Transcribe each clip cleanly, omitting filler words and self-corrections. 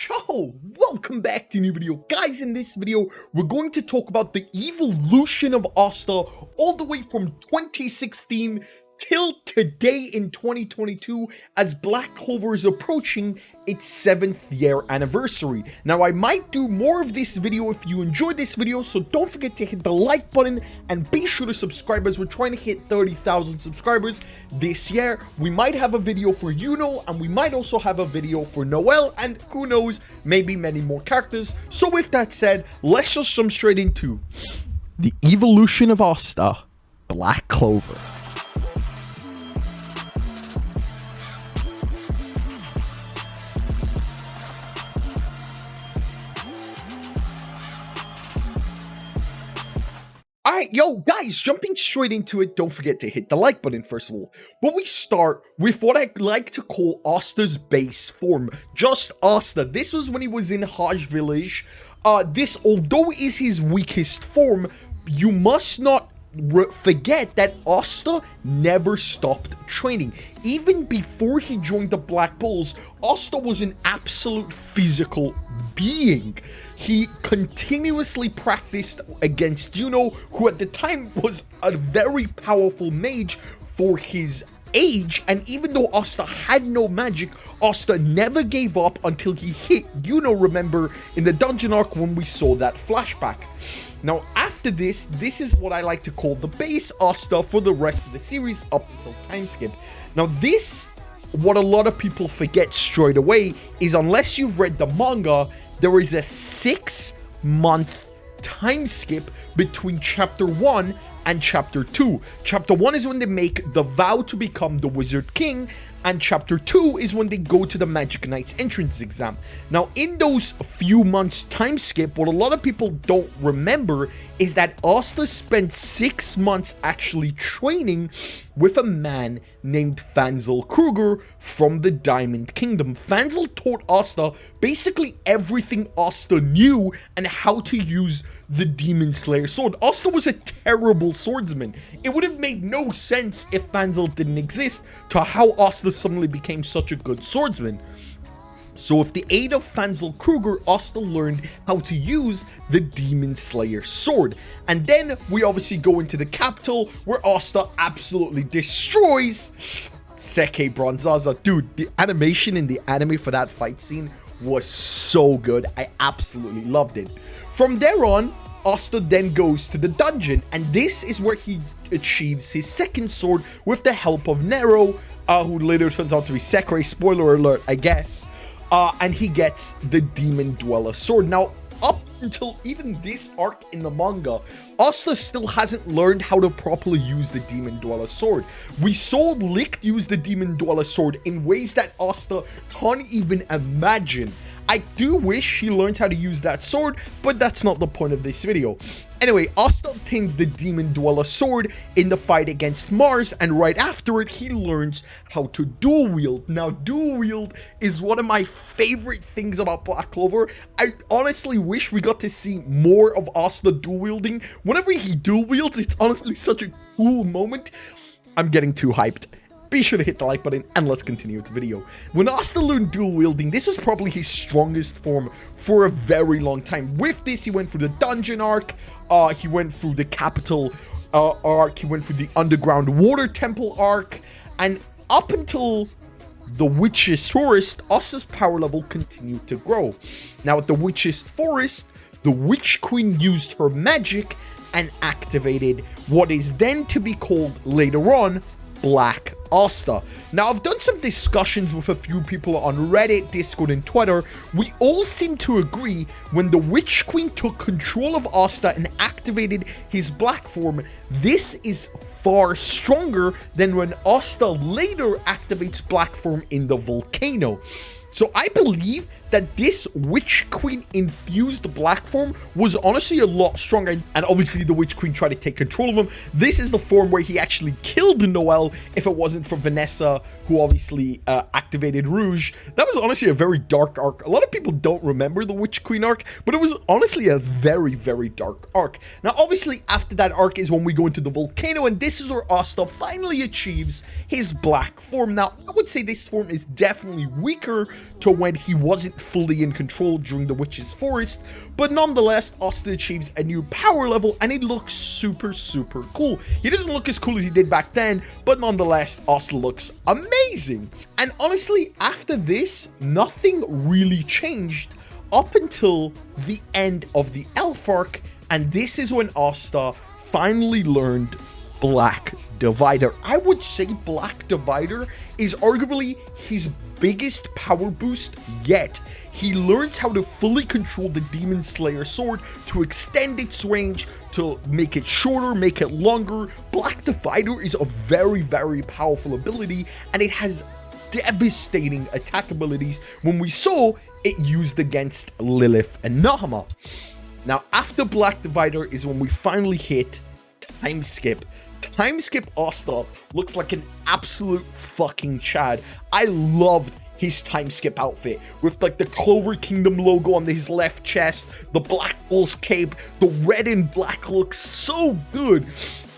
Ciao! Welcome back to a new video. Guys, in this video, we're going to talk about the evolution of Asta all the way from 2016 till today in 2022 as Black Clover is approaching its 7th year anniversary. Now, I might do more of this video if you enjoyed this video, so don't forget to hit the like button and be sure to subscribe as we're trying to hit 30,000 subscribers this year. We might have a video for Yuno, and we might also have a video for Noel, and who knows, maybe many more characters. So with that said, let's just jump straight into the evolution of Asta, Black Clover. Alright, yo, guys, jumping straight into it, don't forget to hit the like button first of all. But we start with what I like to call Asta's base form. Just Asta. This was when he was in Hajj Village. This, although is his weakest form, you must not forget that Asta never stopped training. Even before he joined the Black Bulls, Asta was an absolute physical being. He continuously practiced against Yuno, who at the time was a very powerful mage for his age, and even though Asta had no magic, Asta never gave up until he hit Yuno, remember, in the dungeon arc when we saw that flashback. Now, after this is what I like to call the base Asta for the rest of the series up until time skip. Now, this, what a lot of people forget straight away, is unless you've read the manga, there is a 6-month time skip between chapter 1 and chapter 2. Chapter 1 is when they make the vow to become the Wizard King, and chapter 2 is when they go to the Magic Knight's entrance exam. Now, in those few months time skip, what a lot of people don't remember is that Asta spent 6 months actually training with a man named Fanzel Kruger from the Diamond Kingdom. Fanzel taught Asta basically everything Asta knew and how to use the Demon Slayer sword. Asta was a terrible swordsman. It would have made no sense if Fanzel didn't exist to how Asta suddenly became such a good swordsman. So with the aid of Fanzel Kruger, Asta learned how to use the Demon Slayer sword. And then we obviously go into the capital where Asta absolutely destroys Seke Bronzaza. Dude, the animation in the anime for that fight scene was so good. I absolutely loved it. From there on, Asta then goes to the dungeon, and this is where he achieves his second sword with the help of Nero, who later turns out to be Sekirei, spoiler alert, I guess. And he gets the Demon Dweller sword. Now, up until even this arc in the manga, Asta still hasn't learned how to properly use the Demon Dweller sword. We saw Licht use the Demon Dweller sword in ways that Asta can't even imagine. I do wish he learns how to use that sword, but that's not the point of this video. Anyway, Asta obtains the Demon Dweller sword in the fight against Mars, and right after it, he learns how to dual wield. Now, dual wield is one of my favorite things about Black Clover. I honestly wish we got to see more of Asta dual wielding. Whenever he dual wields, it's honestly such a cool moment. I'm getting too hyped. Be sure to hit the like button and let's continue with the video. When Asta learned dual wielding, this was probably his strongest form for a very long time. With this, he went through the dungeon arc, he went through the capital arc, he went through the underground water temple arc, and up until the Witch's Forest, Asta's power level continued to grow. Now at the Witch's Forest, the Witch Queen used her magic and activated what is then to be called later on Black Asta. Now, I've done some discussions with a few people on Reddit, Discord, and Twitter. We all seem to agree when the Witch Queen took control of Asta and activated his black form, this is far stronger than when Asta later activates black form in the volcano. So I believe that this Witch Queen infused black form was honestly a lot stronger, and obviously the Witch Queen tried to take control of him. This is the form where he actually killed Noel if it wasn't for Vanessa, who obviously activated Rouge. That was honestly a very dark arc. A lot of people don't remember the Witch Queen arc, but it was honestly a very, very dark arc. Now, obviously, after that arc is when we go into the volcano, and this is where Asta finally achieves his black form. Now, I would say this form is definitely weaker to when he wasn't fully in control during the Witch's Forest, but nonetheless, Asta achieves a new power level, and it looks super, super cool. He doesn't look as cool as he did back then, but nonetheless, Asta looks amazing. And honestly, after this, nothing really changed up until the end of the Elf arc, and this is when Asta finally learned Black Divider. I would say Black Divider is arguably his biggest power boost yet. He learns how to fully control the Demon Slayer sword, to extend its range, to make it shorter, make it longer. Black Divider is a very, very powerful ability, and it has devastating attack abilities when we saw it used against Lilith and Nahama. Now, after Black Divider is when we finally hit Time Skip. Time Skip Asta looks like an absolute fucking Chad. I loved his Time Skip outfit with like the Clover Kingdom logo on his left chest, the Black Bull's cape, the red and black looks so good.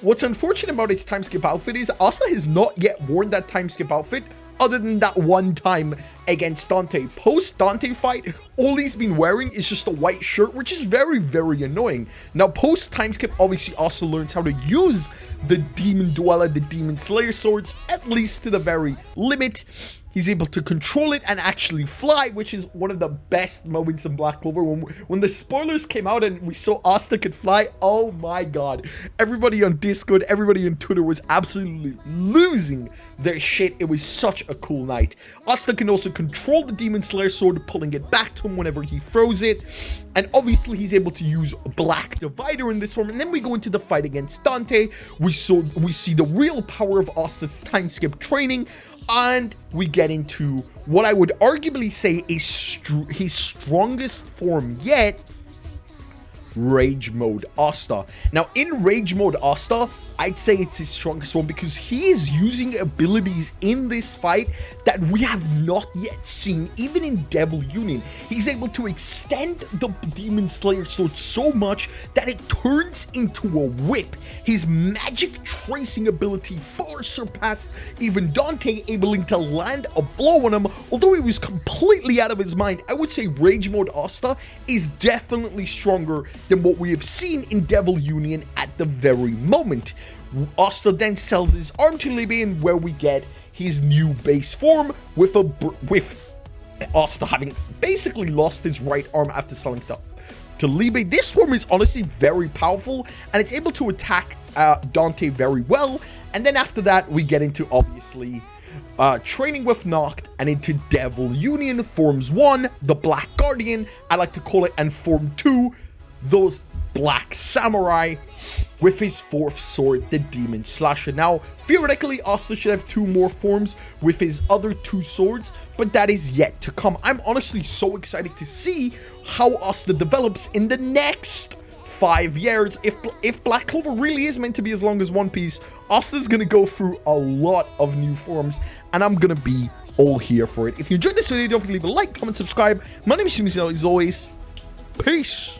What's unfortunate about his Time Skip outfit is Asta has not yet worn that Time Skip outfit other than that one time against Dante. Post Dante fight, all he's been wearing is just a white shirt, which is very, very annoying. Now, post Time Skip, obviously also learns how to use the Demon Dweller, the Demon Slayer swords, at least to the very limit. He's able to control it and actually fly, which is one of the best moments in Black Clover. When the spoilers came out and we saw Asta could fly, oh my god. Everybody on Discord, everybody on Twitter was absolutely losing their shit. It was such a cool night. Asta can also control the Demon Slayer sword, pulling it back to him whenever he throws it. And obviously he's able to use Black Divider in this form. And then we go into the fight against Dante. We see the real power of Asta's Time Skip training. And we get into what I would arguably say is his strongest form yet, Rage Mode Asta. Now, in Rage Mode Asta, I'd say it's his strongest one because he is using abilities in this fight that we have not yet seen, even in Devil Union. He's able to extend the Demon Slayer sword so much that it turns into a whip. His magic tracing ability far surpassed even Dante, able to land a blow on him. Although he was completely out of his mind, I would say Rage Mode Asta is definitely stronger than what we have seen in Devil Union at the very moment. Asta then sells his arm to Libyan, where we get his new base form with Asta having basically lost his right arm after selling to Libyan. This form is honestly very powerful, and it's able to attack Dante very well. And then after that, we get into obviously training with Noct and into Devil Union. Forms 1, the Black Guardian, I like to call it, and Form 2, those Black Samurai, with his 4th sword, the Demon Slasher. Now, theoretically, Asta should have 2 more forms with his other 2 swords, but that is yet to come. I'm honestly so excited to see how Asta develops in the next 5 years. If Black Clover really is meant to be as long as One Piece, Asta's gonna go through a lot of new forms, and I'm gonna be all here for it. If you enjoyed this video, don't forget to leave a like, comment, subscribe. My name is Shimizu, as always. Peace!